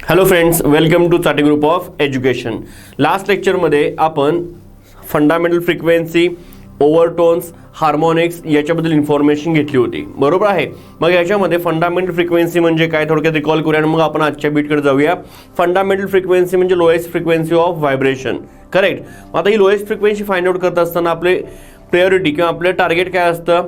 Hello friends, welcome to Chate group of education. Last लेक्चरमध्ये आपण fundamental frequency, overtones, harmonics याच्याबद्दल information घेतली होती, बरोबर आहे. मग याच्यामध्ये फंडामेंटल फ्रिक्वेन्सी म्हणजे काय थोडक्यात रिकॉल करूया आणि मग आपण आजच्या बीटकडे जाऊया. फंडामेंटल फ्रिक्वेन्सी म्हणजे lowest frequency of vibration, correct. आता ही लोएस्ट फ्रिक्वेन्सी फाइंड आउट करत असताना आपले प्रायोरिटी किंवा आपले टार्गेट काय असतं,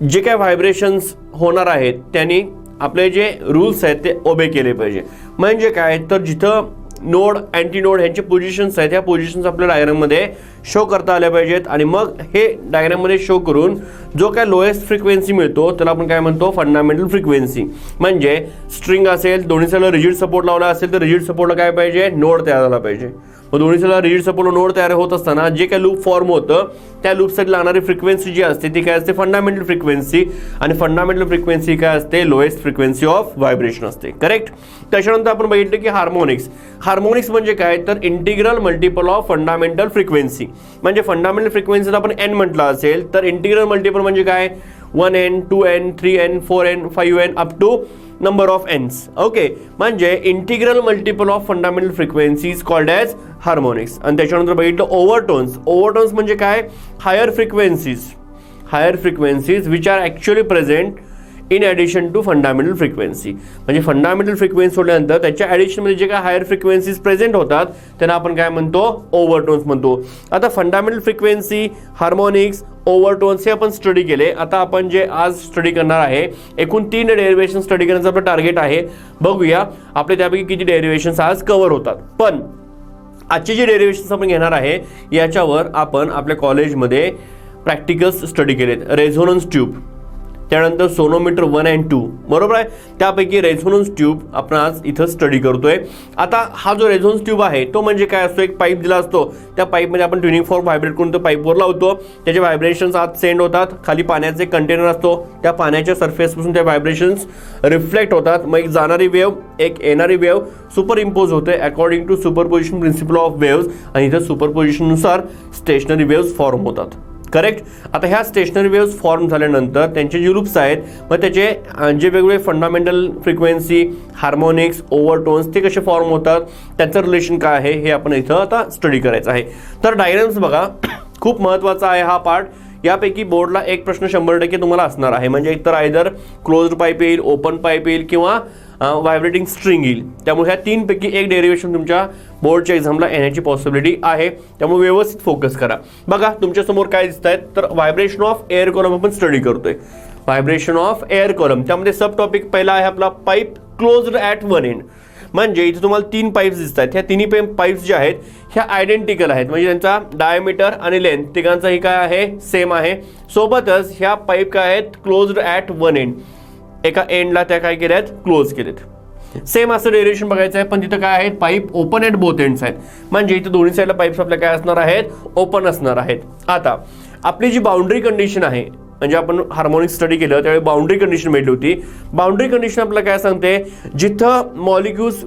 जे काय व्हायब्रेशन्स होणार आहेत त्यांनी आपले जे रूल्स आहेत ते ओबे केले पाहिजे. म्हणजे काय तर जिथं नोड अँटी नोड ह्यांचे पोझिशन्स आहेत, ह्या पोझिशन्स आपल्या डायग्राममध्ये शो करता आल्या पाहिजेत. आणि मग हे डायग्राममध्ये शो करून जो काय लोएस्ट फ्रिक्वेन्सी मिळतो त्याला आपण काय म्हणतो, फंडामेंटल फ्रिक्वेन्सी. म्हणजे स्ट्रिंग असेल, दोन्ही साईडला रिजिड सपोर्ट लावला असेल तर रिजिड सपोर्टला काय पाहिजे, नोड तयार झाला पाहिजे. मग दोन्ही साईडला रिजिड सपोर्टला नोड तयार होत असताना जे काय लूप फॉर्म होतं त्या लूपसाठी लागणारी फ्रिक्वेन्सी जी असते ती काय असते, फंडामेंटल फ्रिक्वेन्सी. आणि फंडामेंटल फ्रिक्वेन्सी काय असते, लोएस्ट फ्रिक्वेन्सी ऑफ व्हायब्रेशन असते, करेक्ट. त्याच्यानंतर आपण बघितलं की हार्मोनिक्स. हार्मोनिक्स म्हणजे काय तर integral multiple of fundamental frequency. म्हणजे फंडामेंटल फ्रिक्वेन्सीला आपण एन म्हटलं असेल तर इंटिग्रल मल्टिपल म्हणजे काय, 1n 2n 3n 4n 5n up to number of n's. Okay, म्हणजे integral multiple of fundamental frequency is called as harmonics. आणि त्याच्यानंतर बघितलं ओव्हरटोन्स. ओव्हरटोन्स म्हणजे काय, higher frequencies which are actually present in addition to fundamental frequency. म्हणजे fundamental frequency सोडल्यानंतर त्याच्या ॲडिशनमध्ये जे काय हायर फ्रिक्वेन्सीज प्रेझेंट होतात त्यांना आपण काय म्हणतो, ओव्हरटोन्स म्हणतो. आता फंडामेंटल फ्रिक्वेन्सी, हार्मोनिक्स, ओव्हरटोन्स हे आपण स्टडी केले. आता आपण जे आज स्टडी करणार आहे, एकूण 3 डेरिव्हेशन स्टडी करण्याचं आपलं टार्गेट आहे. बघूया आपले त्यापैकी किती डेरिव्हेशन्स आज कव्हर होतात. पण आजचे जे डेरिव्हेशन्स आपण घेणार आहे याच्यावर आपण आपल्या कॉलेजमध्ये प्रॅक्टिकल्स स्टडी केलेत. रेझोनन्स ट्यूब, त्यानंतर सोनोमीटर 1 and 2, बरोबर आहे. त्यापैकी रेझोनन्स ट्यूब आपण आज इथं स्टडी करतोय. आता हा जो रेझोनन्स ट्यूब आहे तो म्हणजे काय असतो, एक पाईप दिला असतो, त्या पाईपमध्ये आपण ट्युनिंग फॉर्क व्हायब्रेट करून तो पाईपवर लावतो, त्याचे व्हायब्रेशन्स आत सेंड होतात. खाली पाण्याचे कंटेनर असतो, त्या पाण्याच्या सरफेसपासून त्या व्हायब्रेशन्स रिफ्लेक्ट होतात. मग एक जाणारी वेव्ह, एक येणारी वेव्ह सुपर इम्पोज होते according to superposition principle of waves. आणि इथं सुपरपोजिशननुसार स्टेशनरी वेव्स फॉर्म होतात, करेक्ट. आता ह्या स्टेशनरी वेव्स फॉर्म झाल्यानंतर त्यांचे जे लूप्स आहेत, मग त्याचे जे वेगवेगळे फंडामेंटल फ्रिक्वेन्सी, हार्मोनिक्स, ओव्हरटोन्स ते कसे फॉर्म होतात, त्यांचं रिलेशन काय आहे हे आपण इथं आता स्टडी करायचं आहे. तर डायग्राम्स बघा, खूप महत्त्वाचा आहे हा पार्ट. यापैकी बोर्डला एक प्रश्न 100% तुम्हाला असणार आहे. म्हणजे एकतर आयदर क्लोज्ड पाईप येईल, ओपन पाईप येईल किंवा व्हायब्रेटिंग स्ट्रिंग येईल. त्यामुळे ह्या 3 पैकी एक डेरिव्हेशन तुमच्या बोर्डच्या एक्झामला येण्याची पॉसिबिलिटी आहे. त्यामुळे व्यवस्थित फोकस करा. बघा तुमच्यासमोर काय दिसत आहेत, तर व्हायब्रेशन ऑफ एअर कॉलम आपण स्टडी करतोय. व्हायब्रेशन ऑफ एअर कॉलम, त्यामध्ये सब टॉपिक पहिला आहे आपला पाईप क्लोज्ड ॲट 1 end. म्हणजे इथे तुम्हाला 3 पाईप्स दिसत आहेत. ह्या तिन्ही पाईप्स ज्या आहेत ह्या आयडेंटिकल आहेत, म्हणजे त्यांचा डायमीटर आणि लेंथ तिघांचाही काय आहे, सेम आहे. सोबतच ह्या पाईप काय आहेत, क्लोज्ड ॲट 1 end. एका एंडला त्या काय केल्या आहेत, क्लोज केलेत. सेम असं डेरिव्हेशन बघायचं आहे, पण तिथं काय आहेत, pipe open at both ends आहेत. म्हणजे इथे दोन्ही साईडला पाईप्स आपल्या काय असणार आहेत, ओपन असणार आहेत. आता आपली जी बाउंड्री कंडिशन आहे, म्हणजे आपण हार्मोनिक्स स्टडी केलं त्यावेळी बाउंड्री कंडिशन भेटली होती. बाउंड्री कंडिशन आपल्याला काय सांगते, जिथं मॉलिक्युल्स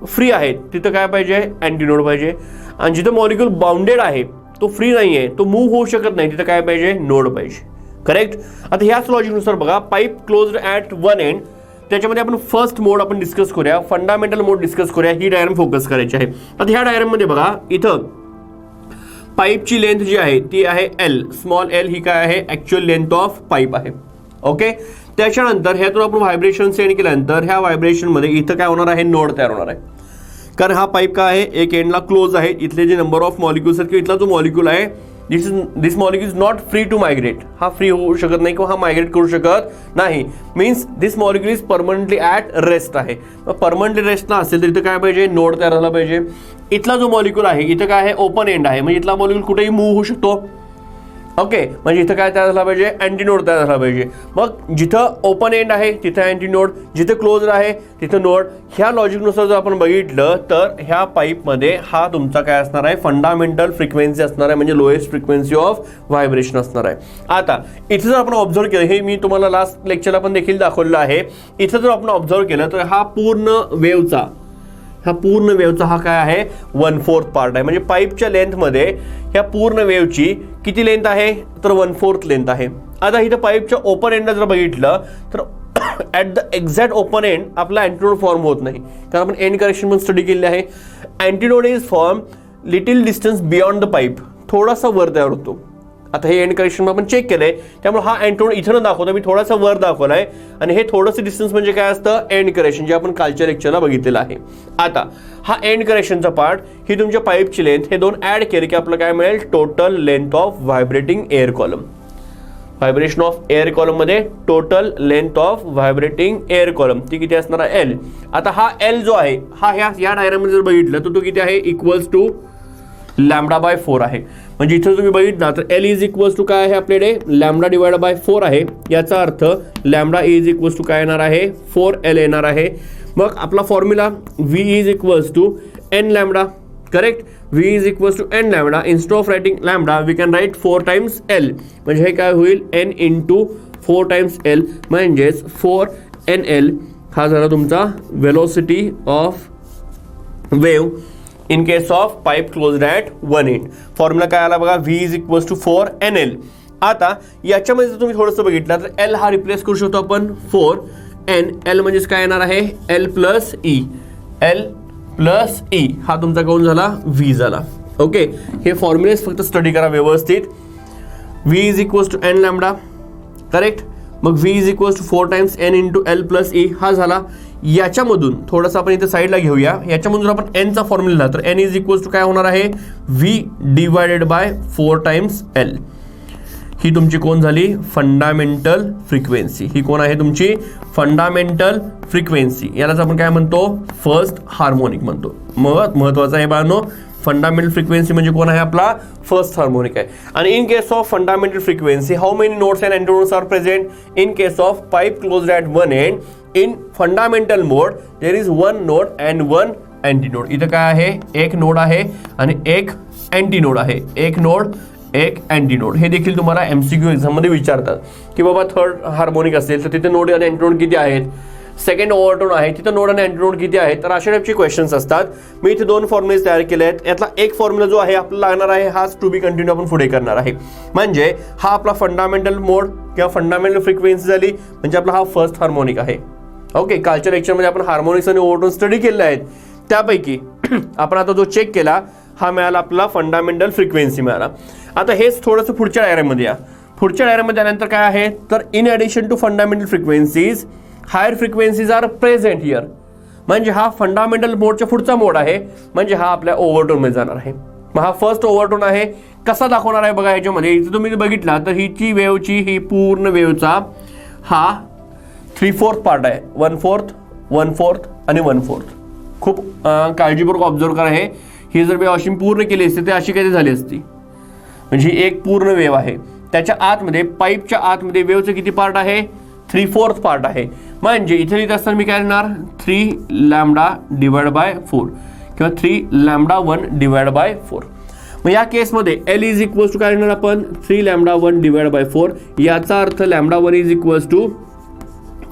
फ्री आहेत तिथं काय पाहिजे, अँटीनोड पाहिजे. आणि जिथं मॉलिक्युल बाउंडेड आहे, तो फ्री नाही आहे, तो मूव्ह होऊ शकत नाही, तिथं काय पाहिजे, नोड पाहिजे, करेक्ट. आता ह्याच लॉजिकनुसार बघा, पाईप क्लोज्ड ॲट 1 end, त्याच्यामध्ये आपण फर्स्ट मोड आपण डिस्कस करूया, फंडामेंटल मोड डिस्कस करूया. ही डायग्राम फोकस करायची आहे. आता ह्या डायग्राममध्ये बघा, इथं पाईपची लेंथ जी आहे ती आहे L, स्मॉल l. ही काय आहे, ॲक्च्युअल लेंथ ऑफ पाईप आहे, ओके. त्याच्यानंतर ह्यातून आपण व्हायब्रेशन सेंड केल्यानंतर ह्या व्हायब्रेशनमध्ये इथं काय होणार आहे, नोड तयार होणार आहे. कारण हा पाईप काय आहे, एक एंडला क्लोज आहे. इथले जे नंबर ऑफ मॉलिक्युल्स आहेत किंवा इथला जो मॉलिक्युल आहे, this molecule is not free to migrate. हा फ्री होऊ शकत नाही किंवा हा मायग्रेट करू शकत नाही. Means this molecule is permanently at rest आहे. परमनंटली रेस्टला असेल तर इथं काय पाहिजे, नोड तयार झाला पाहिजे. इथला जो मॉलिक्यूल आहे इथं काय आहे, ओपन एंड आहे, म्हणजे इथला मॉलिक्यूल कुठेही मूव्ह होऊ शकतो, ओके. म्हणजे इथं काय तयार झाला पाहिजे, अँटीनोड तयार झाला पाहिजे. मग जिथं ओपन एंड आहे तिथं अँटीनोड, जिथं क्लोज आहे तिथं नोड. ह्या लॉजिकनुसार जर आपण बघितलं तर ह्या पाईपमध्ये हा तुमचा काय असणार आहे, फंडामेंटल फ्रिक्वेन्सी असणार आहे, म्हणजे लोएस्ट फ्रिक्वेन्सी ऑफ व्हायब्रेशन असणार आहे. आता इथं जर आपण ऑब्झर्व केलं, हे मी तुम्हाला लास्ट लेक्चरला पण देखील दाखवलेलं आहे. इथं जर आपण ऑब्झर्व केलं तर हा पूर्ण वेव्हचा हा काय आहे, 1/4 पार्ट आहे. म्हणजे पाईपच्या लेंथमध्ये ह्या पूर्ण वेव्हची किती लेंथ आहे, तर 1/4 लेंथ आहे. आता इथं पाईपच्या ओपन एंडला जर बघितलं तर at the exact open end आपला अँटीनोड फॉर्म होत नाही, कारण आपण एंड करेक्शन पण स्टडी केले आहे. Antinode is form little distance beyond the pipe, थोडासा वर तयार होतो. आता हे एंड करेक्शन आपण चेक केलंय, त्यामुळे हा अँटीनोड इथं न दाखवता मी थोडासा वर दाखवलाय, आणि हे थोडंसं डिस्टन्स म्हणजे काय असतं, एंड करेक्शन, जे आपण कालच्या लेक्चरला बघितलेलं आहे. आता हा एंड करेक्शनचा पार्ट, ही तुमच्या पाईपची लेंथ, हे दोन ऍड केले की आपल्याला काय मिळेल, total length of vibrating air column. Vibration of air column मध्ये total length of vibrating air column ती किती असणार आहे, एल. आता हा एल जो आहे हा या डायग्राममध्ये जर बघितलं तर तो किती आहे, इक्वल्स टू λ/4 आहे. म्हणजे इथं तुम्ही बघितला तर एल इज इक्वल्स टू काय आहे आपल्याकडे, λ/4 आहे. याचा अर्थ लॅम्बडा इज इक्वल्स टू काय येणार आहे, 4L येणार आहे. मग आपला formula V is equals to n lambda, correct. V is equals to n lambda. Instead of writing lambda we can write 4 times L, म्हणजे हे काय होईल, n इंटू 4 टाइम्स L, म्हणजेच 4NL हा झाला तुमचा velocity of wave in case of pipe closed at one end. Formula काय आला बघा, V is equals to 4NL. आता याच्यामध्ये जर तुम्ही थोडंसं बघितलं तर L हा रिप्लेस करू शकतो आपण 4N. म्हणजेच काय येणार आहे, L प्लस E हा तुमचा कोण झाला, V झाला. ओके, हे फॉर्म्युलेस फक्त स्टडी करा व्यवस्थित. V is equals to n lambda, correct. मग V is equals to 4 times n into L plus E हा झाला. याच्यामधून थोडंसं आपण इथे साईडला घेऊया, याच्यामधून जर आपण n चा फॉर्म्युला तर n इज इक्वल्स टू काय होणार आहे, V divided by 4 times L. ही तुमची कोण झाली, फंडामेंटल फ्रिक्वेन्सी. ही कोण आहे तुमची, फंडामेंटल फ्रिक्वेन्सी. यालाच आपण काय म्हणतो, फर्स्ट हार्मोनिक म्हणतो. महत्वाचं आहे बाळांनो, फंडामेंटल फ्रिक्वेन्सी म्हणजे कोण आहे, आपला फर्स्ट हार्मोनिक आहे. आणि in case of fundamental frequency how many nodes and antinodes are present, in case of pipe closed at one end in fundamental mode there is one node and one antinode. इथं काय आहे, एक node आहे आणि एक antinode आहे. एक node एक अँटीनोड. हे देखील तुम्हाला MCQ एक्झाममध्ये विचारतात की बाबा थर्ड हार्मोनिक असेल तर तिथे नोड आणि अँटीनोड किती आहेत, सेकंड ओव्हरटोन आहे तिथं नोड आणि अँटीनोड किती आहेत. तर अशा टाईपचे क्वेश्चन्स असतात. मी इथे 2 फॉर्म्युले तयार केले आहेत. यातला एक फॉर्म्युला जो आहे आपल्याला लागणार आहे, हाच टू बी कंटिन्यू आपण पुढे करणार आहे. म्हणजे हा आपला फंडामेंटल मोड किंवा फंडामेंटल फ्रिक्वेन्सी झाली, म्हणजे आपला हा फर्स्ट हार्मोनिक आहे. ओके, कालच्या लेक्चरमध्ये आपण हार्मोनिक्स आणि ओव्हरटोन स्टडी केले आहेत. त्यापैकी आपण आता जो चेक केला हा मिळाला आपला फंडामेंटल फ्रिक्वेन्सी मिळाला. आता हेच थोडंसं पुढच्या डायग्राममध्ये या. पुढच्या डायग्राममध्ये आल्यानंतर काय आहे, तर in addition to fundamental frequencies higher frequencies are present here. म्हणजे हा फंडामेंटल मोडच्या पुढचा मोड आहे, म्हणजे हा आपल्या ओव्हरटोनमध्ये जाणार आहे. मग हा फर्स्ट ओव्हरटोन आहे. कसा दाखवणार आहे बघा, याच्यामध्ये इथे तुम्ही बघितला तर हिची वेव्हची ही पूर्ण वेव्हचा हा 3/4 पार्ट आहे. 1/4 1/4 आणि 1/4. खूप काळजीपूर्वक ऑब्झर्व करा. ही जर वेव्ह अशी पूर्ण केली असती तर अशी काही झाली असती. म्हणजे ही एक पूर्ण वेव्ह आहे. त्याच्या आतमध्ये पाईपच्या आतमध्ये वेव्हचं किती पार्ट आहे, 3/4 पार्ट आहे. म्हणजे इथे लिहित असताना मी काय लिहिणार, 3 लॅम्बडा डिवाइड बाय 4 किंवा 3 λ1 डिवाइड बाय 4. मग या केसमध्ये L इज इक्वल्स टू काय लिहिणार आपण, 3 λ1 डिवाइड बाय 4. याचा अर्थ λ1 is equals to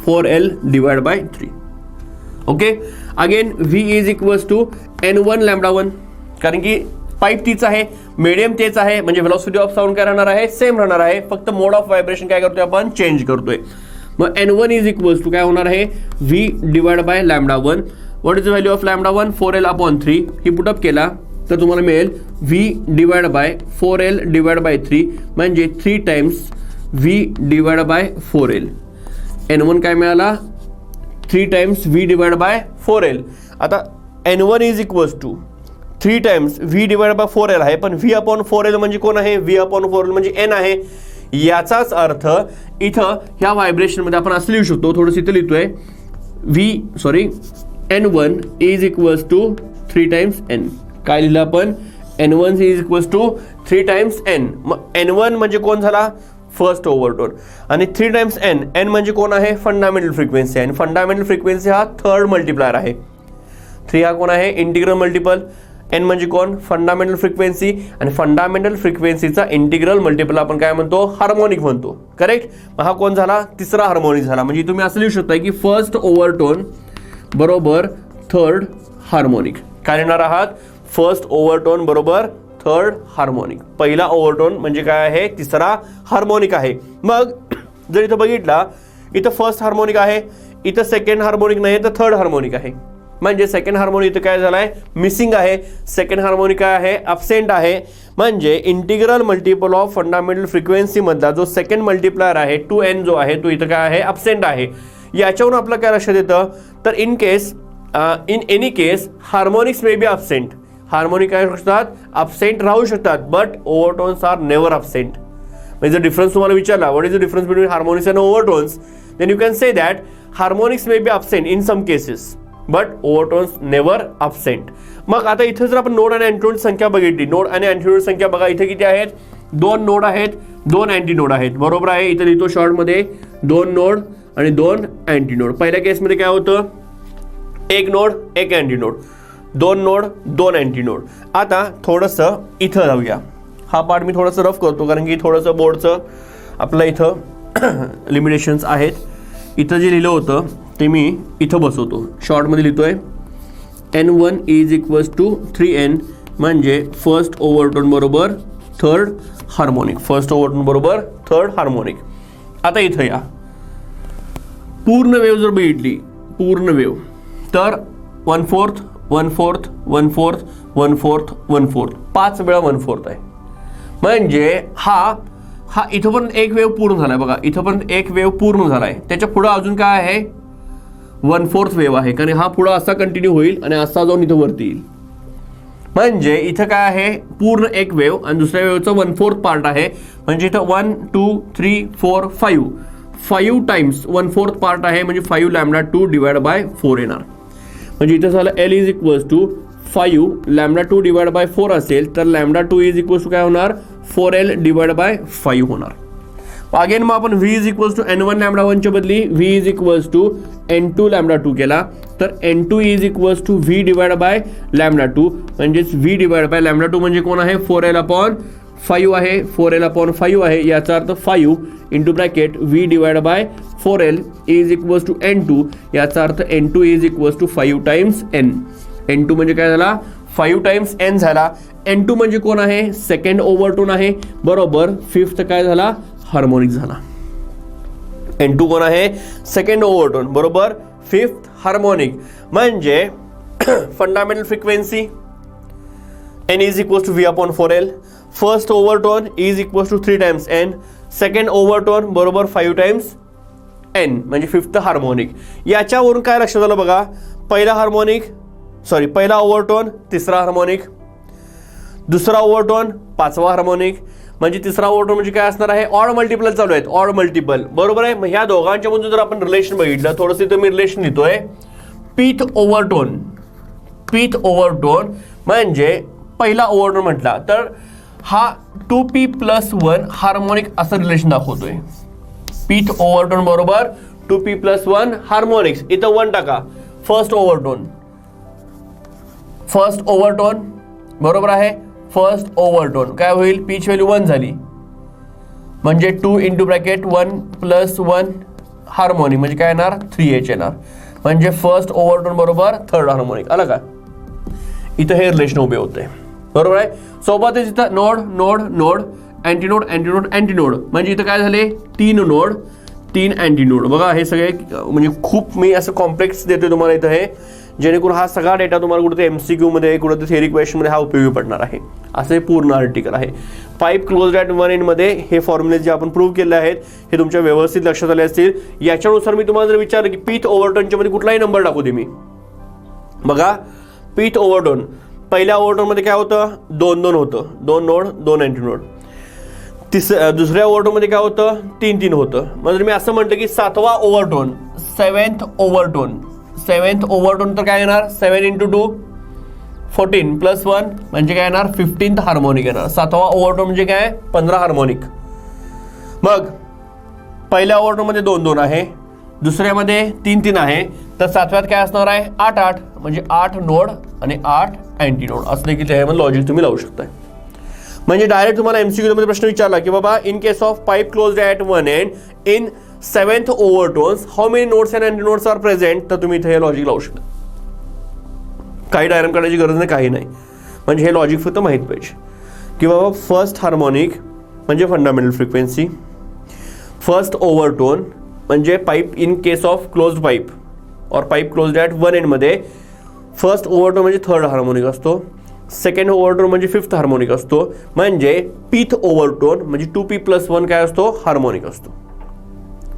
4L divide by 3. Okay, again V is equals to n1 λ1, कारण की पाईप तीच आहे, मीडियम तेच आहे, म्हणजे वेलोसिटी ऑफ साऊंड काय राहणार आहे, सेम राहणार आहे. फक्त मोड ऑफ व्हायब्रेशन काय करतोय आपण, चेंज करतोय. मग n1 इज इक्वल्स टू काय होणार आहे, V divide by λ1. What is the value of λ1, 4L/3. ही पुटअप केला तर तुम्हाला मिळेल V divide by 4L divide by 3, म्हणजे 3 times V divide by 4L. n1 काय मिळाला, 3 times V divide by 4L. आता n1 is equals to 3 times V divide by 4L आहे, पण V/4L म्हणजे कोण आहे, V/4L म्हणजे n आहे. याचाच अर्थ इथं ह्या व्हायब्रेशनमध्ये आपण असं लिहू शकतो, थोडंसं इथं लिहितोय, n1 is equals to 3 times n. काय लिहिलं आपण, n1 is equals to 3 times n. मग n1 म्हणजे कोण झाला, फर्स्ट ओव्हरटोन, आणि 3 टाइम्स n म्हणजे कोण आहे, फंडामेंटल फ्रिक्वेन्सी आहे. आणि फंडामेंटल फ्रिक्वेन्सी हा थर्ड मल्टिप्लायर आहे. 3 हा कोण आहे, इंटिग्रल मल्टिपल. n म्हणजे कोण, फंडामेंटल फ्रिक्वेन्सी, आणि फंडामेंटल फ्रिक्वेन्सीचा इंटिग्रल मल्टिपल आपण काय म्हणतो, हार्मोनिक म्हणतो. करेक्ट. हा कोण झाला, तिसरा हार्मोनिक झाला. म्हणजे तुम्ही असं लिहू शकता की फर्स्ट ओव्हरटोन बरोबर थर्ड हार्मोनिक. काय लिहिणार आहात, फर्स्ट ओव्हरटोन बरोबर थर्ड हार्मोनिक. पहिला ओव्हरटोन म्हणजे काय आहे, तिसरा हार्मोनिक आहे. मग जर इथं बघितला, इथं फर्स्ट हार्मोनिक आहे, इथं सेकंड हार्मोनिक नाही तर थर्ड हार्मोनिक आहे. म्हणजे सेकंड हार्मोनिक इथं काय झालाय, मिसिंग आहे. सेकंड हार्मोनिक काय आहे, ॲब्सेंट आहे. म्हणजे integral multiple of fundamental frequency मधला जो सेकंड मल्टिप्लायर आहे 2n जो आहे तो इथं काय आहे, ॲब्सेंट आहे. याच्यावरून आपलं काय लक्षात येतं, तर in any case harmonics may be absent. Harmonic काय असू शकतात, ॲब्सेंट राहू शकतात, but overtones are never absent. म्हणजे जर डिफरन्स तुम्हाला विचारला what is the difference between harmonics and overtones, then you can say that harmonics may be absent in some cases but overtones never absent. मग आता इथं जर आपण नोड आणि अँटीनोड संख्या बघितली, नोड आणि अँटीनोड संख्या बघा, इथे किती आहेत, 2 नोड आहेत, 2 अँटीनोड आहेत. बरोबर आहे. इथं लिहितो शॉर्टमध्ये 2 नोड आणि 2 अँटीनोड. पहिल्या केसमध्ये काय होतं, 1 नोड 1 अँटीनोड, 2 नोड 2 अँटीनोड. आता थोडंसं इथं जाऊया. हा पार्ट मी थोडंसं रफ करतो कारण की थोडंसं बोर्डचं आपलं इथं लिमिटेशन्स आहेत. इथं जे लिहिलं होतं ते मी इथं बसवतो. शॉर्टमध्ये लिहितोय n1 is equals to 3n, म्हणजे फर्स्ट ओव्हरटोन बरोबर थर्ड हार्मोनिक. फर्स्ट ओव्हरटोन बरोबर थर्ड हार्मोनिक. आता इथं या, पूर्ण वेव जर बघितली, पूर्ण वेव, तर 1/4 1/4 1/4 1/4 1/4 5 वेळा 1/4 आहे. म्हणजे हा इथंपर्यंत एक वेव पूर्ण झालाय बघा, इथंपर्यंत एक वेव पूर्ण झालाय. त्याच्या पुढं अजून काय आहे, 1/4 वेव आहे, कारण हा पुढं असा कंटिन्यू होईल आणि असा जाऊन इथं वरती येईल. म्हणजे इथं काय आहे, पूर्ण एक वेव आणि दुसऱ्या वेवचा 1/4 पार्ट आहे. म्हणजे इथं 1 2 3 4 5 टाइम्स 1/4 पार्ट आहे. म्हणजे 5 λ2 डिवाइड बाय 4 येणार. म्हणजे इथं झालं L is equals to 5 λ2 divide by 4 असेल तर λ2 इज इक्वल्स टू काय होणार, 4L डिवाइड बाय 5 होणार. अगेन मग आपण v is equals to n1 λ1 च्या बदली v is equals to n2 λ2 केला तर n2 is equals to v divide by λ2. म्हणजेच v डिवाइड बाय λ2 म्हणजे कोण आहे, 4L अपॉन 5 आहे. 4L अपॉन 5 आहे, याचा अर्थ 5 into bracket v divide by 4L is equals to n2. याचा अर्थ n2 is equals to 5 times n. n2 म्हणजे काय झाला, 5 टाइम्स n झाला. n2 म्हणजे कोण आहे, सेकंड ओव्हरटोन आहे. बरोबर. फिफ्थ काय झाला, हार्मोनिक झाला. n2 कोण आहे, सेकंड ओव्हरटोन. बरोबर. Fifth harmonic. म्हणजे fundamental frequency n is equals to v upon 4L. First overtone is equals to 3 times n. Second overtone बरोबर 5 टाइम्स n, म्हणजे फिफ्थ हार्मोनिक. याच्यावरून काय लक्षात आलं बघा, पहिला ओव्हरटोन तिसरा हार्मोनिक, दुसरा ओव्हरटोन पाचवा हार्मोनिक. म्हणजे तिसरा ओव्हरटोन म्हणजे काय असणार आहे, ऑड मल्टिपल चालू आहेत, ऑड मल्टिपल. बरोबर आहे. मग ह्या दोघांच्या मधून जर आपण रिलेशन बघितलं, थोडंसं इथं मी रिलेशन लिहितोय, पीथ ओव्हरटोन म्हणजे पहिला ओव्हरटोन म्हटला तर हा 2p+1 हार्मोनिक असं रिलेशन दाखवतोय. पीथ ओव्हरटोन बरोबर 2p+1 हार्मोनिक्स. इथं 1 टाका. फर्स्ट ओव्हरटोन बरोबर आहे. फर्स्ट ओव्हरटोन काय होईल, पीच व्हॅल्यू 1 झाली, म्हणजे 2 इंटू ब्रॅकेट 1+1 हार्मोनिक म्हणजे काय येणार, 3h येणार. म्हणजे फर्स्ट ओव्हरटोन बरोबर थर्ड हार्मोनिक. आलं का, इथं हे रिलेशन उभे होते. बरोबर आहे. सोबतच इथं node node node antinode antinode antinode. म्हणजे इथं काय झाले, 3 नोड 3 अँटीनोड. बघा हे सगळे म्हणजे खूप मी असं कॉम्प्लेक्स देतोय तुम्हाला इथं हे, जेणेकरून हा सगळा डेटा तुम्हाला कुठे MCQ मध्ये कुठे थेरी क्वेश्चनमध्ये हा उपयोगी पडणार आहे. असे पूर्ण आर्टिकल आहे. पाईप क्लोज्ड ॲट वन एंडमध्ये हे फॉर्म्युले जे आपण प्रूव्ह केले आहेत हे तुमच्या व्यवस्थित लक्षात आले असतील. याच्यानुसार मी तुम्हाला जर विचारलं की पीथ ओव्हरटोनच्या मध्ये कुठलाही नंबर टाकू दे मी. बघा पीथ ओव्हरटोन पहिल्या ओव्हरटोनमध्ये काय होतं, 2-2 होतं, 2 नोड 2 अँटीनोड. दुसऱ्या ओव्हरटोनमध्ये काय होतं, 3-3 होतं. म्हणजे मी असं म्हटलं की 7वा ओव्हरटोन, 7th ओव्हरटोन तर काय येणार, 7 × 2 14 +1 म्हणजे काय येणार, 15th हार्मोनिक येणार. 7वा ओव्हरटोन म्हणजे काय, 15 हार्मोनिक. मग पहिल्या ओव्हरटोनमध्ये 2-2 आहे, दुसऱ्यामध्ये 3-3 आहे, तर 7व्यात काय असणार आहे, 8-8 म्हणजे 8 नोड आणि 8 अँटीनोड. असं देखील त्यामध्ये लॉजिक तुम्ही लावू शकता. म्हणजे डायरेक्ट तुम्हाला MCQ मध्ये प्रश्न विचारला की बाबा in case of pipe closed at one end in 7th overtones how many nodes and antinodes are present, तर तुम्ही इथे हे लॉजिक लावू शकता. काही डायग्राम काढायची गरज नाही, काही नाही. म्हणजे हे लॉजिक फक्त माहीत पाहिजे की बाबा फर्स्ट हार्मोनिक म्हणजे फंडामेंटल फ्रिक्वेन्सी, फर्स्ट ओव्हरटोन म्हणजे pipe in case of closed pipe और पाईप क्लोज्ड ॲट वन एंडमध्ये फर्स्ट ओव्हरटोन म्हणजे थर्ड हार्मोनिक असतो, सेकंड ओव्हरटोन म्हणजे फिफ्थ हार्मोनिक असतो, म्हणजे पीथ ओव्हरटोन म्हणजे 2p+1 काय असतो, हार्मोनिक असतो.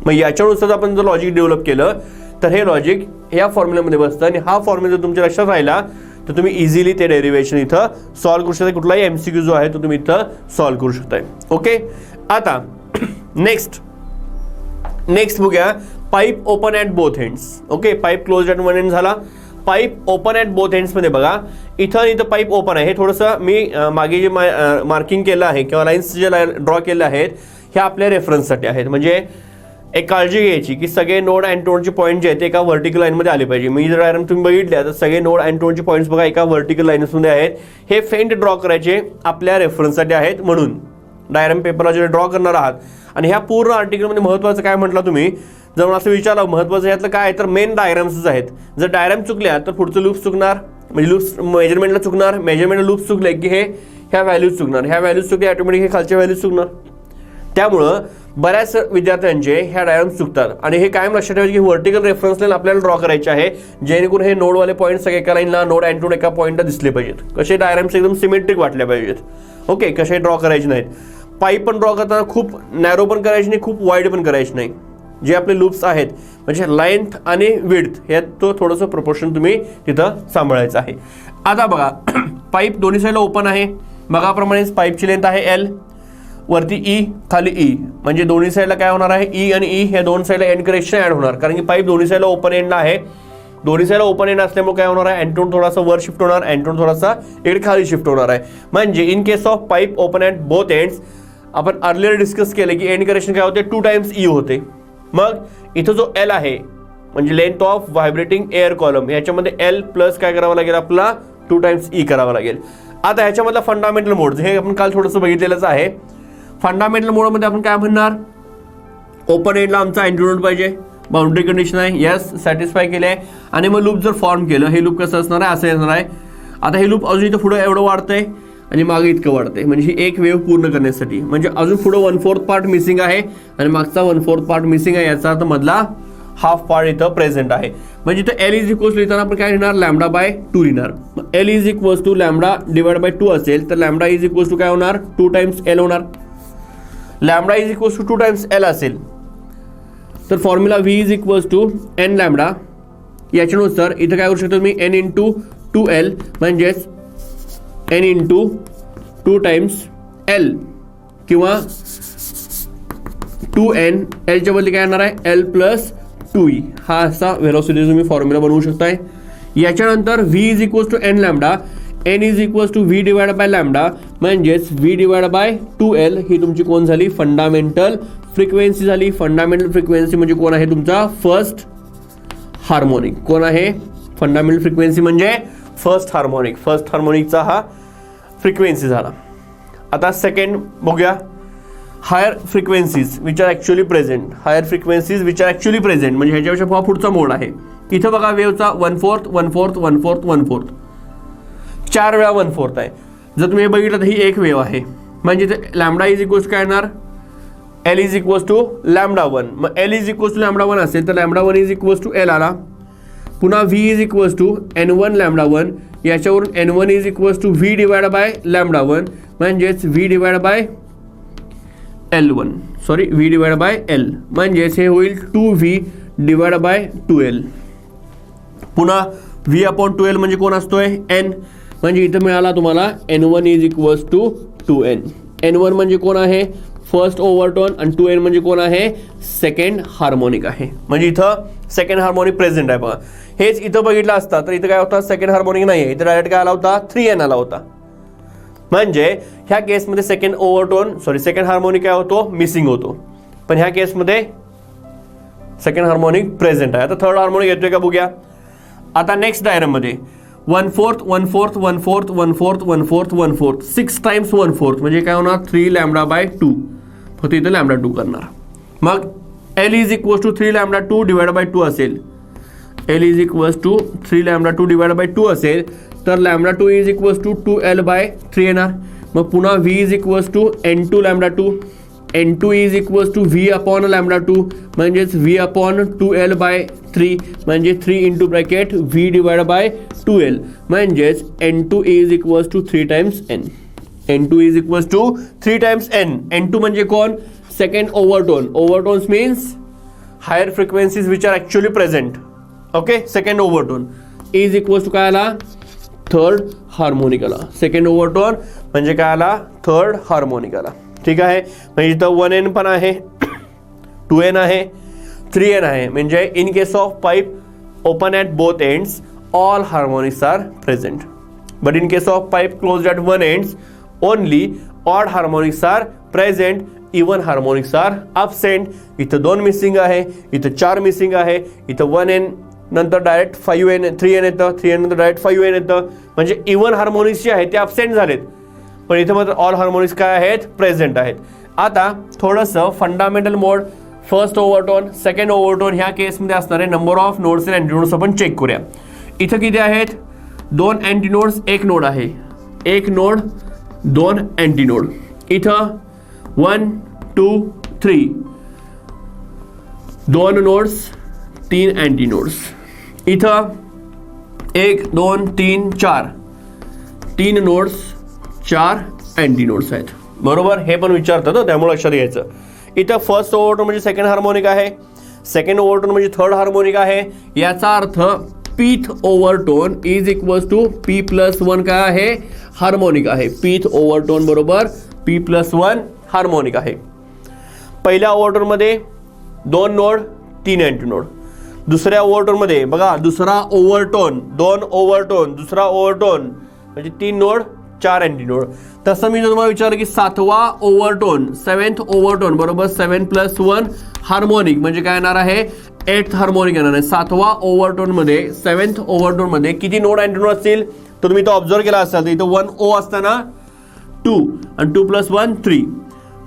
मग याच्यानुसार आपण जर लॉजिक डेव्हलप केलं तर हे लॉजिक या फॉर्म्युल्यामध्ये बसतं आणि हा फॉर्म्युला जर तुमच्या लक्षात राहिला तर तुम्ही इझिली ते डेरिव्हेशन इथं सॉल्व्ह करू शकता. कुठलाही एमसीक्यू जो आहे तो तुम्ही इथं सॉल्व्ह करू शकताय. ओके, आता नेक्स्ट बघूया pipe open at both ends. Okay, pipe close at one end झाला. पाईप ओपन ॲट बोथ एंड्समध्ये बघा इथं पाईप ओपन आहे. हे थोडंसं मी मागे जे मार्किंग केलं आहे किंवा लाईन्स जे ड्रॉ केले आहेत हे आपल्या रेफरन्ससाठी आहेत. म्हणजे एक काळजी घ्यायची की सगळे नोड अँड टोनचे पॉईंट जे आहेत ते एका व्हर्टिकल लाईनमध्ये आले पाहिजे. मी जर डायग्राम तुम्ही बघितल्या तर सगळे नोड अँड टोनचे पॉईंट्स बघा एका व्हर्टिकल लाईन्समध्ये आहेत. हे फेंट ड्रॉ करायचे आपल्या रेफरन्ससाठी आहेत. म्हणून डायग्राम पेपरला जे ड्रॉ करणार आहात आणि ह्या पूर्ण आर्टिकलमध्ये महत्त्वाचं काय म्हटलं तुम्ही, जर मला असं विचारलं महत्त्वाचं यातलं काय तर मेन डायग्राम्सच आहेत. जर डायग्राम चुकल्या तर पुढचं लूप्स चुकणार, म्हणजे लूप्स मेजरमेंटला चुकणार, मेजरमेंटला लूप्स चुकले की हे ह्या व्हॅल्यूज चुकणार, ह्या व्हॅल्यूज चुकले ऑटोमॅटिक हे खालच्या व्हॅल्यूज चुकणार. त्यामुळं बऱ्याच विद्यार्थ्यांचे ह्या डायग्राम्स चुकतात आणि हे कायम लक्षात ठेवायचे की व्हर्टिकल रेफरन्स लाईन आपल्याला ड्रॉ करायचे आहे जेणेकरून हे नोडवाले पॉईंट्स सगळे एका लाईनला, नोड अँड टोन एका पॉईंटला दिसले पाहिजेत. कसे डायग्राम्स एकदम सिमेट्रिक वाटल्या पाहिजेत. ओके, कसे ड्रॉ करायचे नाहीत. पाईप पण ड्रॉ करताना खूप नॅरो पण करायची नाही, खूप वाईड पण करायची नाही. जे आपले लूप्स आहेत म्हणजे लेंथ आणि विड्थ हे तो थोडंसं प्रोपोर्शन तुम्ही तिथं सांभाळायचं आहे. आता बघा पाईप दोन्ही साईडला ओपन आहे. बघाप्रमाणेच पाईपची लेंथ आहे एल, वरती ई खाली ई, म्हणजे दोन्ही साईडला काय होणार आहे ई आणि ई ह्या दोन साईडला एंड करेक्शन ॲड होणार कारण की पाईप दोन्ही साईडला ओपन एंडला आहे. दोन्ही साईडला ओपन एंड असल्यामुळे काय होणार आहे अँटोन थोडासा वर शिफ्ट होणार, अँटोन थोडासा इकडे खाली शिफ्ट होणार आहे. म्हणजे in case of pipe open at both ends आपण अर्लियर डिस्कस केले की एंड करेक्शन काय होते 2 टाइम्स ई होते. मग इथं जो एल आहे म्हणजे length of vibrating air column याच्यामध्ये एल प्लस काय करावं लागेल आपला 2 टाइम्स ई करावा लागेल. आता ह्याच्यामधला फंडामेंटल मोड हे आपण काल थोडंसं बघितलेलंच आहे. फंडामेंटल मोडमध्ये आपण काय म्हणणार ओपन एंडला आमचा अँटीनोड पाहिजे, बाउंड्री कंडिशन आहे, यस सॅटिस्फाय केले आहे. आणि मग लूप जर फॉर्म केलं हे लूप कसं असणार आहे असं येणार आहे. आता हे लूप अजून इथं पुढं एवढं वाढतंय आणि मागे इतकं वाढतंय म्हणजे ही एक वेव्ह पूर्ण करण्यासाठी, म्हणजे अजून पुढं 1/4 पार्ट मिसिंग आहे आणि मागचा 1/4 पार्ट मिसिंग आहे. याचा अर्थ मधला हाफ पार्ट इथं प्रेझेंट आहे. म्हणजे इथं एल इज इक्वल्स लिहिताना आपण काय लिहिणार λ/2 लिहिणार. एल इज इक्वल्स टू λ/2 असेल तर λ इज इक्वल्स टू काय होणार 2 टाइम्स एल होणार. Lambda is equals to 2 times L असेल तर formula V is equals to N lambda. याच्यानुसार इथं काय करू शकतो मी एन इंटू 2L म्हणजेच एन इंटू 2 टाइम्स एल किंवा 2N एलच्या बदली काय येणार आहे एल प्लस 2E हा असा व्हेलॉसिटी तुम्ही फॉर्म्युला बनवू शकताय. याच्यानंतर V is equals to N lambda, N is equals to V divide by lambda म्हणजेच व्ही डिवाइड बाय 2L ही तुमची कोण झाली फंडामेंटल फ्रिक्वेन्सी झाली. फंडामेंटल फ्रिक्वेन्सी म्हणजे कोण आहे तुमचा फर्स्ट हार्मोनिक. कोण आहे फंडामेंटल फ्रिक्वेन्सी म्हणजे फर्स्ट हार्मोनिक. फर्स्ट हार्मोनिकचा हा फ्रिक्वेन्सी झाला. आता सेकंड बघूया higher frequencies which are actually present. Higher frequencies which are actually present म्हणजे ह्याच्यापेक्षा पुढचा मोड आहे. इथं बघा वेव्हचा 1/4 1/4 1/4 1/4 4 वेळा 1/4 आहे. जर तुम्ही हे बघितलं तर ही एक वेव्ह आहे म्हणजे इथे लॅम्बडा इज इक्वल्स काय येणार एल इज इक्वल्स टू λ1. मग एल इज इक्वल्स टू λ1 असेल तर λ1 इज इक्वल्स टू एल आला. पुन्हा V is equals to n1 λ1 याच्यावरून n1 is equals to V divide by λ1 म्हणजेच V divide by L1 sorry V divide by L म्हणजेच हे होईल 2V डिवाइड बाय 2L. पुन्हा V अपॉन 2L म्हणजे कोण असतोय n म्हणजे इथं मिळाला तुम्हाला n1 is equals to 2N. n1 म्हणजे कोण आहे फर्स्ट ओव्हरटोन आणि 2N म्हणजे कोण आहे सेकंड हार्मोनिक आहे. म्हणजे इथं सेकंड हार्मोनिक प्रेझेंट आहे. बघा हेच इथं बघितलं असता तर इथं काय होता सेकंड हार्मोनिक नाही आहे, इथं डायरेक्ट काय आला होता 3N आला होता. म्हणजे ह्या केसमध्ये सेकंड ओव्हरटोन सॉरी सेकंड हार्मोनिक काय होतो मिसिंग होतो, पण ह्या केसमध्ये सेकंड हार्मोनिक प्रेझेंट आहे. आता थर्ड हार्मोनिक येतोय का बघूया. आता नेक्स्ट डायग्राममध्ये 1/4 1/4 1/4 1/4 1/4 1/4 6 टाइम्स 1/4 म्हणजे काय होणार 3 λ/2 फक्त इथं λ2 करणार. मग L is equals to 3 λ2 divide by 2 असेल. L is equals to 3 λ2 divide by 2 असेल तर λ2 is equals to 2L bye 3 येणार. मग पुन्हा V is equals to n2 λ2 N2 is equals to V upon lambda 2 म्हणजेच व्ही अपॉन 2L/3 म्हणजे 3 into bracket V divide by 2L म्हणजेच N2 is equals to 3 times N. N2 is equals to 3 times N. N2 म्हणजे कोण? Second overtone. Overtones means higher frequencies which are actually present. Okay, second overtone is equals to काय आला? Third harmonic आला. Second overtone म्हणजे काय आला? Third harmonic आला. ठीक आहे, म्हणजे इथं 1N पण आहे, 2N आहे, 3N आहे. म्हणजे in case of pipe open at both ends all harmonics are present. But in case of pipe closed at one ends only odd harmonics are present, even harmonics are absent. इथं 2 missing आहे, इथं 4 missing आहे, इथं 1N नंतर direct 5N 3N येतं, 3N नंतर direct 5N येतं. म्हणजे इवन हार्मोनिक्स जे आहेत ते absent झालेत, पण इथं मात्र ऑल हार्मोनिक्स काय आहेत? प्रेझेंट आहेत. आता थोडंसं फंडामेंटल मोड, फर्स्ट ओव्हरटोन, सेकंड ओव्हरटोन ह्या केसमध्ये असणारे नंबर ऑफ नोड्स अँड अँटीनोड्स आपण चेक करूया. इथं किती आहेत? 2 अँटीनोड्स, 1 नोड आहे. 1 नोड 2 अँटीनोड. इथं 1 2 3 2 नोड्स 3 अँटीनोड्स. इथं 1 2 3 4 3 नोड्स 4 अँटीनोड्स आहेत. बरोबर, हे पण विचारतात त्यामुळे लक्षात घ्यायचं. इथं फर्स्ट ओव्हरटोन म्हणजे सेकंड हार्मोनिक आहे, सेकंड ओव्हरटोन म्हणजे थर्ड हार्मोनिक आहे. याचा अर्थ pth overtone is equals to P+1 काय आहे? हार्मोनिक आहे. पीथ ओव्हरटोन बरोबर P+1 हार्मोनिक आहे. पहिल्या ओव्हरटोनमध्ये 2 नोड 3 अँटीनोड. दुसऱ्या ओव्हरटोनमध्ये बघा, दुसरा ओव्हरटोन 2 ओव्हरटोन, दुसरा ओव्हरटोन म्हणजे 3 नोड 4 अँटीनोड. तसं मी तुम्हाला विचारलं की 7वा ओव्हरटोन, 7th ओव्हरटोन बरोबर 7+1 हार्मोनिक म्हणजे काय येणार आहे? 8th हार्मोनिक येणार आहे. 7वा ओव्हरटोनमध्ये 7th ओव्हरटोनमध्ये किती नोड अँटीनोड असतील? तर तुम्ही तो ऑब्झर्व केला असाल तर इथं 1O असताना 2 आणि 2+1 3,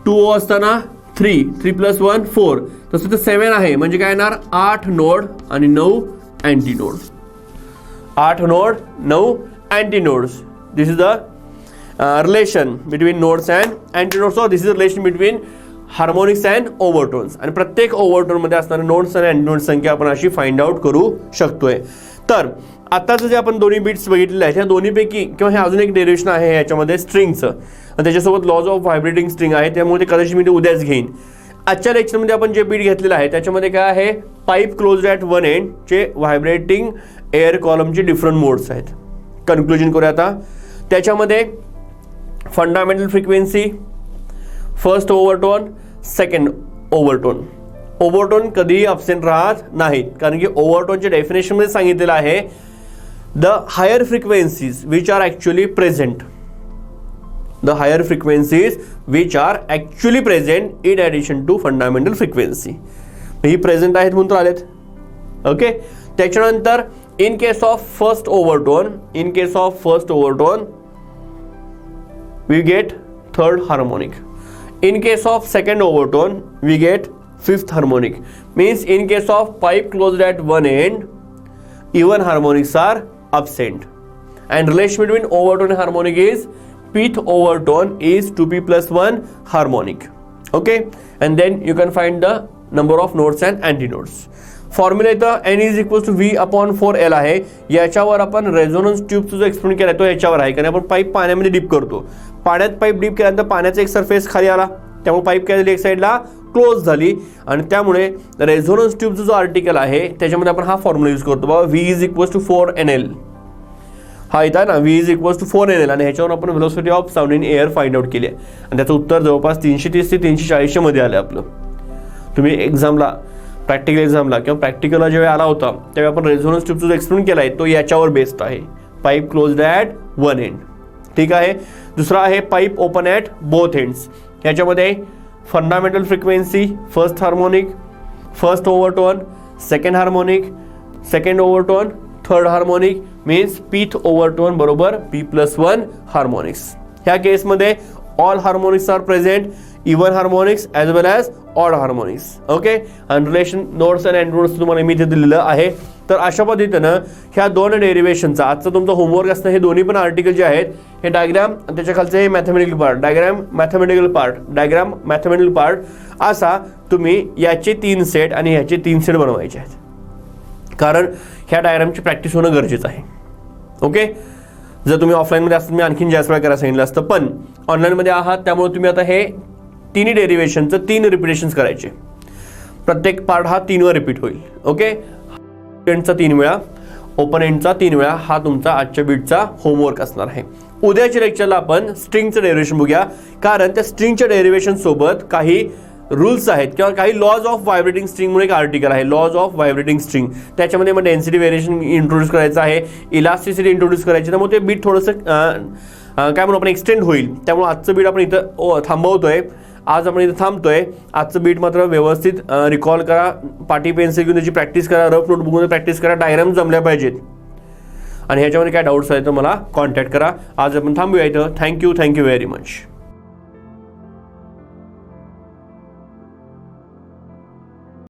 2O असताना 3, 3+1 4. तसं तर 7 आहे म्हणजे काय येणार? 8 नोड आणि 9 antinode. 8 node 9 antinodes. This is the relation between nodes and antinodes. So this is the relation between harmonics and overtones. आणि प्रत्येक ओव्हरटोनमध्ये असणारे नोड्स आणि अँटीनोड्स संख्या आपण अशी फाइंड आउट करू शकतोय. तर आताचं जे आपण दोन्ही बीट्स बघितलेले आहेत, ह्या दोन्हीपैकी किंवा हे अजून एक डेरिवेशन आहे याच्यामध्ये स्ट्रिंगचं, आणि त्याच्यासोबत लॉज ऑफ व्हायब्रेटिंग स्ट्रिंग आहे, त्यामुळे ते कदाचित मी ते उद्याच घेईन. आजच्या लेक्चरमध्ये आपण जे बीट घेतलेलं आहे त्याच्यामध्ये काय आहे? पाईप क्लोज्ड ॲट वन एंडचे व्हायब्रेटिंग एअर कॉलमचे डिफरंट मोड्स आहेत. कन्क्लुजन करूया आता. त्याच्यामध्ये fundamental frequency, first overtone, second overtone. Overtone कधीही अब्सेंट राहत नाहीत, कारण की ओव्हरटोनच्या डेफिनेशनमध्ये सांगितलेलं आहे the higher frequencies which are actually present, the higher frequencies which are actually present in addition to fundamental frequency. ही प्रेझेंट आहेत म्हणून तर आलेत. ओके. त्याच्यानंतर in case of first overtone, in case of first overtone we get third harmonic. In case of second overtone we get fifth harmonic. Means in case of pipe closed at one end even harmonics are absent, and relation between overtone and harmonic is pth overtone is 2p+1 harmonic. Okay, and then you can find the number of nodes and antinodes. Formula इथं n is equals to V/4L आहे. याच्यावर आपण resonance ट्यूबचा जो explain केला तो याच्यावर आहे, कारण आपण पाईप पाण्यामध्ये डीप करतो. पाण्यात पाईप डीप केल्यानंतर पाण्याचा एक सरफेस खाली आला, त्यामुळे पाईप काय झाली? एक साईडला क्लोज झाली, आणि त्यामुळे रेझोनन्स ट्यूबचा जो आर्टिकल आहे त्याच्यामध्ये आपण हा फॉर्म्युला यूज करतो. बाबा V is equals to 4NL. हा इथं ना V is equals to 4NL, आणि ह्याच्यावर आपण velocity of sound in air find out केली आहे, आणि त्याचं उत्तर जवळपास 330 ते 340 मध्ये आलं आपलं. तुम्ही एक्झामला, प्रॅक्टिकल एक्झामला किंवा प्रॅक्टिकलला जेव्हा आला होता तेव्हा आपण रेझोनन्स ट्यूबचा जो एक्सप्लेन केला आहे तो याच्यावर बेस्ड आहे. Pipe closed at one end. ठीक आहे. दुसरा आहे pipe open at both ends. याच्यामध्ये fundamental frequency, first harmonic, first overtone, second harmonic, second overtone, third harmonic, means pth overtone बरोबर P+1 हार्मोनिक्स. ह्या केसमध्ये all harmonics are present even harmonics as well as odd harmonics. Okay, आणि relation nodes and end तुम्हाला मी इथे दिलेलं आहे. तर अशा पद्धतीनं ह्या दोन डेरिवेशनचा आजचं तुमचं होमवर्क असणं, हे दोन्ही पण आर्टिकल जे आहेत हे डायग्राम, त्याच्या खालचं हे mathematical part, diagram mathematical part असा तुम्ही याचे 3 सेट आणि ह्याचे 3 सेट बनवायचे आहेत, कारण ह्या डायग्रामची प्रॅक्टिस होणं गरजेचं आहे. ओके, जर तुम्ही ऑफलाईनमध्ये असता मी आणखीन जास्त वेळा करायला सांगितलं असतं, पण ऑनलाईनमध्ये आहात त्यामुळे तुम्ही आता हे तिन्ही डेरिवेशनचं 3 रिपिटेशन्स करायचे. प्रत्येक पार्ट हा 3 वेळा रिपीट होईल. ओके, एंडचा 3 वेळा, ओपन एंडचा 3 वेळा, हा तुमचा आजच्या बीटचा होमवर्क असणार आहे. उद्याच्या लेक्चरला आपण स्ट्रिंगचं डेरिवेशन बघूया, कारण त्या स्ट्रिंगच्या डेरिवेशन सोबत काही रूल्स आहेत किंवा काही लॉज ऑफ व्हायब्रेटिंग स्ट्रिंग म्हणून एक आर्टिकल आहे, लॉज ऑफ व्हायब्रेटिंग स्ट्रिंग. त्याच्यामध्ये मग डेन्सिटी व्हेरिएशन इंट्रोड्यूस करायचं आहे, इलास्टिसिटी इंट्रोड्यूस करायची, त्यामुळे ते बीट थोडंसं काय म्हणून आपण एक्सटेंड होईल. त्यामुळे आजचं बीट आपण इथं थांबवतोय, आज आपण इथं थांबतोय. आजचं बीट मात्र व्यवस्थित रिकॉल करा, पाटी पेन्सिल घेऊन त्याची प्रॅक्टिस करा, रफ नोट बघून प्रॅक्टिस करा, डायग्राम जमल्या पाहिजेत. आणि ह्याच्यामध्ये काय डाऊट्स आहेत तर मला कॉन्टॅक्ट करा. आज आपण थांबूया इथं. Thank you very much.